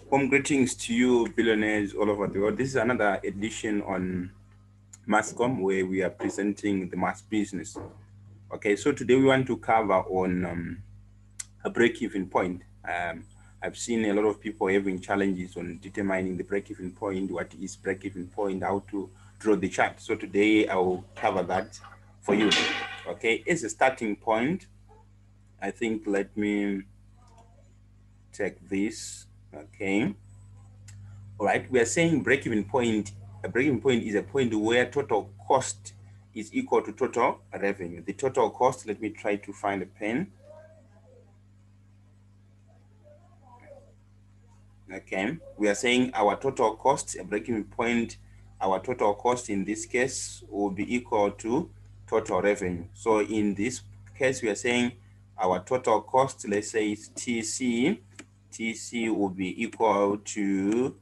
Greetings to you, billionaires all over the world. This is another edition on Masscom where we are presenting the mass business. Okay, so today we want to cover on a break-even point. I've seen a lot of people having challenges on determining the break-even point, what is break-even point, how to draw the chart. So today I will cover that for you. Okay, as a starting point, I think let me take this. Okay. All right, we are saying break-even point. A break-even point is a point where total cost is equal to total revenue. The total cost, let me try to find a pen. Okay, we are saying our total cost, a break-even point, our total cost in this case will be equal to total revenue. So in this case, we are saying our total cost, let's say it's TC. TC will be equal to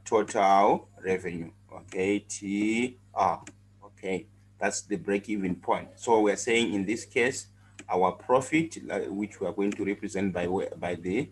total revenue. Okay, TR. Okay, that's the break-even point. So we're saying in this case, our profit, which we are going to represent by the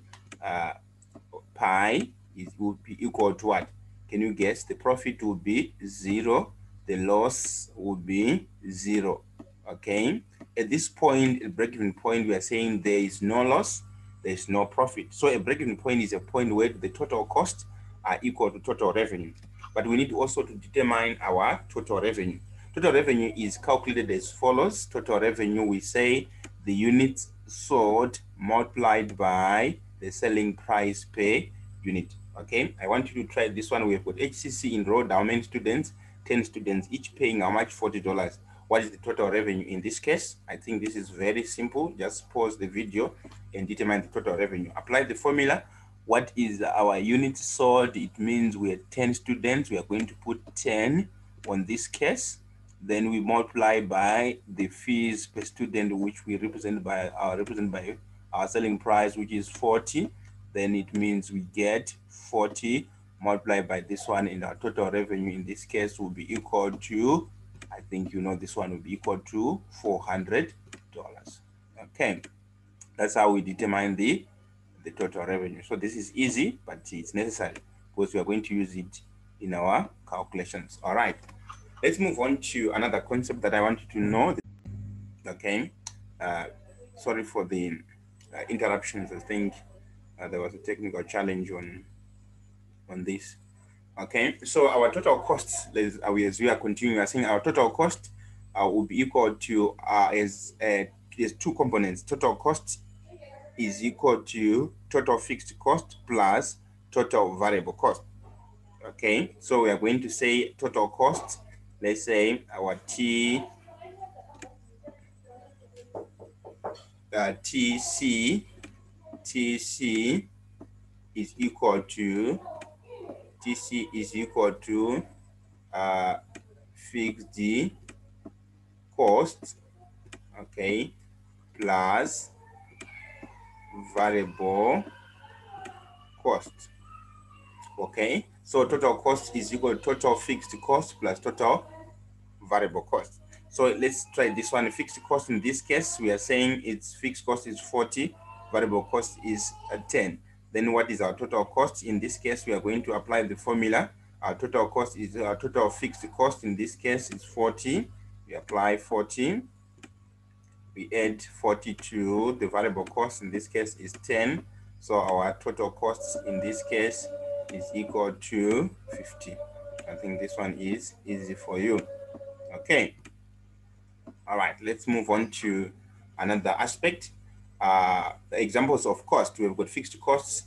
pi will be equal to what? Can you guess? The profit will be 0. The loss will be 0. Okay. At this point, a break-even point, we are saying there is no loss, there is no profit. So a break-even point is a point where the total costs are equal to total revenue. But we need also to determine our total revenue. Total revenue is calculated as follows. Total revenue, we say the units sold multiplied by the selling price per unit. Okay, I want you to try this one. We have got HCC enrolled how many students? 10 students, each paying how much? $40. What is the total revenue in this case? I think this is very simple. Just pause the video and determine the total revenue. Apply the formula. What is our units sold? It means we have 10 students. We are going to put 10 on this case. Then we multiply by the fees per student, which we represent by our selling price, which is 40. Then it means we get 40 multiplied by this one, and our total revenue in this case will be equal to, I think you know this one will be equal to $400. Okay, that's how we determine the total revenue. So this is easy, but it's necessary because we are going to use it in our calculations. All right, let's move on to another concept that I want you to know. Okay, sorry for the interruptions. I think there was a technical challenge on this. Okay, so our total costs, as we are continuing, we are saying our total cost will be equal to as two components. Total cost is equal to total fixed cost plus total variable cost. Okay, so we are going to say total cost. Let's say our TC is equal to fixed cost, okay, plus variable cost. Okay, so total cost is equal to total fixed cost plus total variable cost. So let's try this one. Fixed cost in this case, we are saying its fixed cost is 40, variable cost is 10. Then what is our total cost? In this case, we are going to apply the formula. Our total cost is our total fixed cost. In this case, is 40. We apply 40. We add 40 to the variable cost. In this case, is 10. So our total cost in this case is equal to 50. I think this one is easy for you. Okay. All right, let's move on to another aspect. The examples of cost. We've got fixed costs.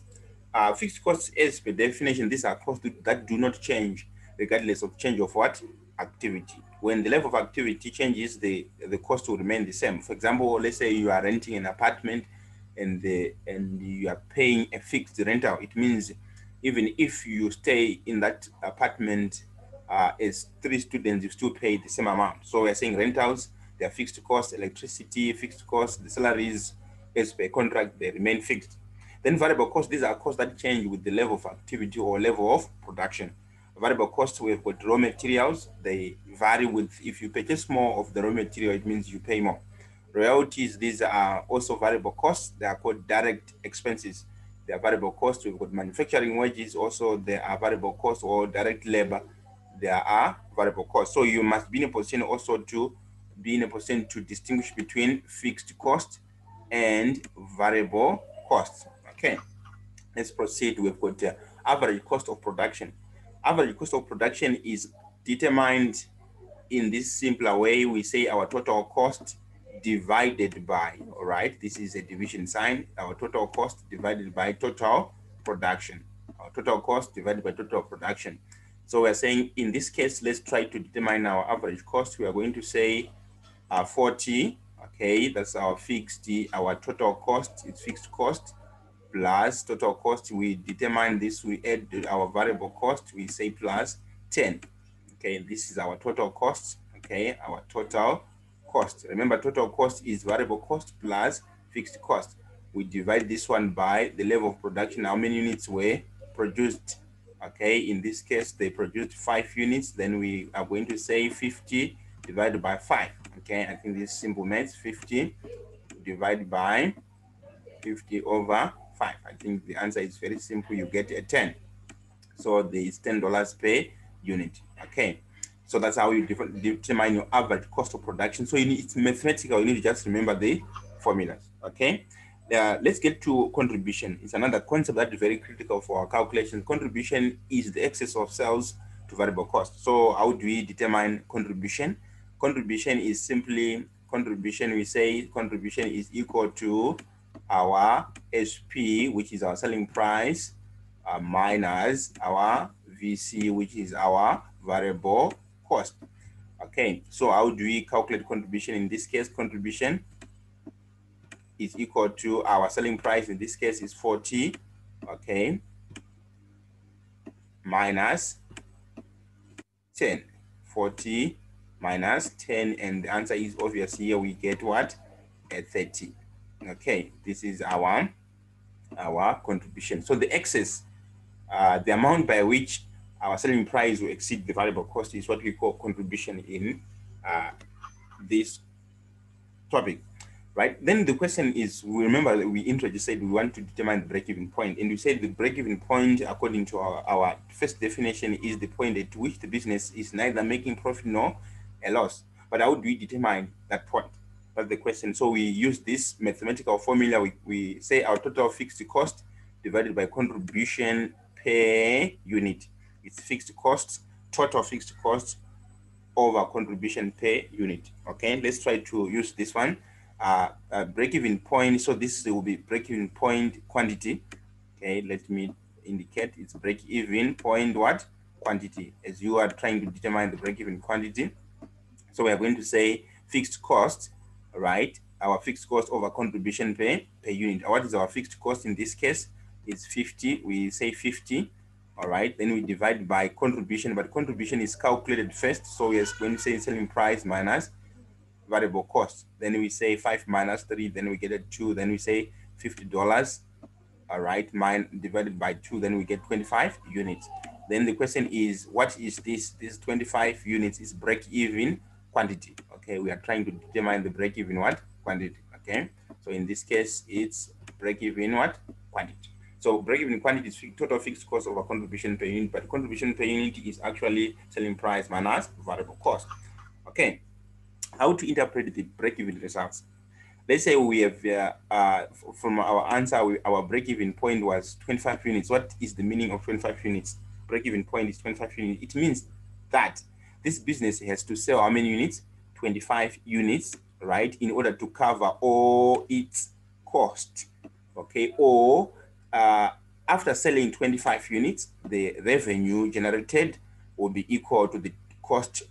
Fixed costs, as per definition, these are costs that do not change regardless of change of what? Activity. When the level of activity changes, the cost will remain the same. For example, let's say you are renting an apartment and you are paying a fixed rental. It means even if you stay in that apartment as 3 students, you still pay the same amount. So we're saying rentals, their fixed cost, electricity, fixed cost, the salaries as per contract, they remain fixed. Then variable costs, these are costs that change with the level of activity or level of production. Variable costs, we've got raw materials. They vary with, if you purchase more of the raw material, it means you pay more. Royalties, these are also variable costs. They are called direct expenses. There are variable costs. We've got manufacturing wages. Also, there are variable costs or direct labor. There are variable costs. So you must be in a position also to distinguish between fixed cost and variable costs. Okay, let's proceed. We've got average cost of production. Average cost of production is determined in this simpler way. We say our total cost divided by, all right, this is a division sign, our total cost divided by total production, our total cost divided by total production. So we're saying in this case, let's try to determine our average cost. We are going to say 40, okay, that's our fixed, our total cost is fixed cost plus total cost. We determine this, we add our variable cost, we say plus 10. Okay, this is our total cost. Okay, our total cost. Remember, total cost is variable cost plus fixed cost. We divide this one by the level of production, how many units were produced. Okay, in this case, they produced 5 units. Then we are going to say 50 divided by 5. Okay, I think this is simple math. 50 divided by 50 over 5. I think the answer is very simple. You get a 10. So there is $10 per unit. Okay, so that's how you determine your average cost of production. So it's mathematical. You need to just remember the formulas. Okay, let's get to contribution. It's another concept that is very critical for our calculation. Contribution is the excess of sales to variable cost. So how do we determine contribution? Contribution is simply contribution. We say contribution is equal to our SP, which is our selling price, minus our VC, which is our variable cost. Okay, so how do we calculate contribution? In this case, contribution is equal to our selling price. In this case is 40, okay, minus 10. 40 minus 10, and the answer is obvious here. We get what? A 30. Okay, this is our contribution. So the excess, the amount by which our selling price will exceed the variable cost, is what we call contribution in this topic, right? Then the question is, we remember that we introduced we want to determine the break-even point, and we said the break-even point, according to our first definition, is the point at which the business is neither making profit nor a loss. But how do we determine that point? That's the question. So we use this mathematical formula. We say our total fixed cost divided by contribution per unit. It's fixed costs, total fixed cost over contribution per unit. Okay, let's try to use this one. Break-even point. So this will be break-even point quantity. Okay, let me indicate it's break-even point what? Quantity, as you are trying to determine the break-even quantity. So we are going to say fixed cost, right? Our fixed cost over contribution per unit. What is our fixed cost in this case? It's 50. We say 50. All right. Then we divide by contribution, but contribution is calculated first. So we are going to say selling price minus variable cost. Then we say 5 minus 3. Then we get a 2. Then we say $50. All right. Divided by 2. Then we get 25 units. Then the question is, what is this? This 25 units is break-even quantity. Okay, we are trying to determine the break-even what? Quantity. Okay, so in this case, it's break-even what? Quantity. So break-even quantity is total fixed cost over contribution per unit, but contribution per unit is actually selling price minus variable cost. Okay, how to interpret the break-even results? Let's say we have, from our answer, our break-even point was 25 units. What is the meaning of 25 units? Break-even point is 25 units. It means that this business has to sell how many units? 25 units, right, in order to cover all its cost. Okay, or after selling 25 units, the revenue generated will be equal to the cost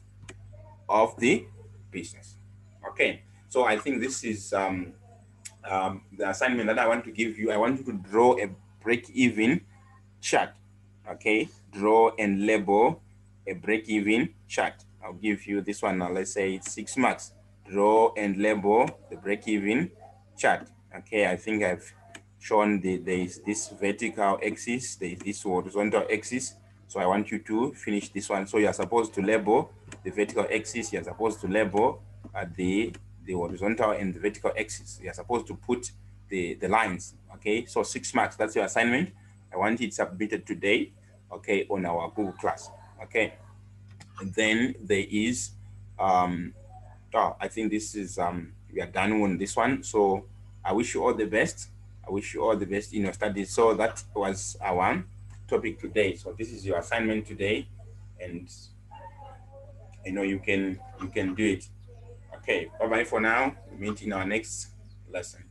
of the business. Okay, so I think this is the assignment that I want to give you. I want you to draw a break-even chart. Okay, draw and label a break-even chart. I'll give you this one now. Let's say it's 6 marks. Draw and label the break-even chart. Okay, I think I've shown there is this vertical axis, there is this horizontal axis. So I want you to finish this one. So you're supposed to label the vertical axis. You're supposed to label the horizontal and the vertical axis. You're supposed to put the lines. Okay, so 6 marks, that's your assignment. I want it submitted today, okay, on our Google class. Okay, and then there is I think this is we are done on this one. So I wish you all the best. I wish you all the best in your studies. So that was our topic today. So this is your assignment today, and I know you can do it. Okay, bye bye for now. We'll meet in our next lesson.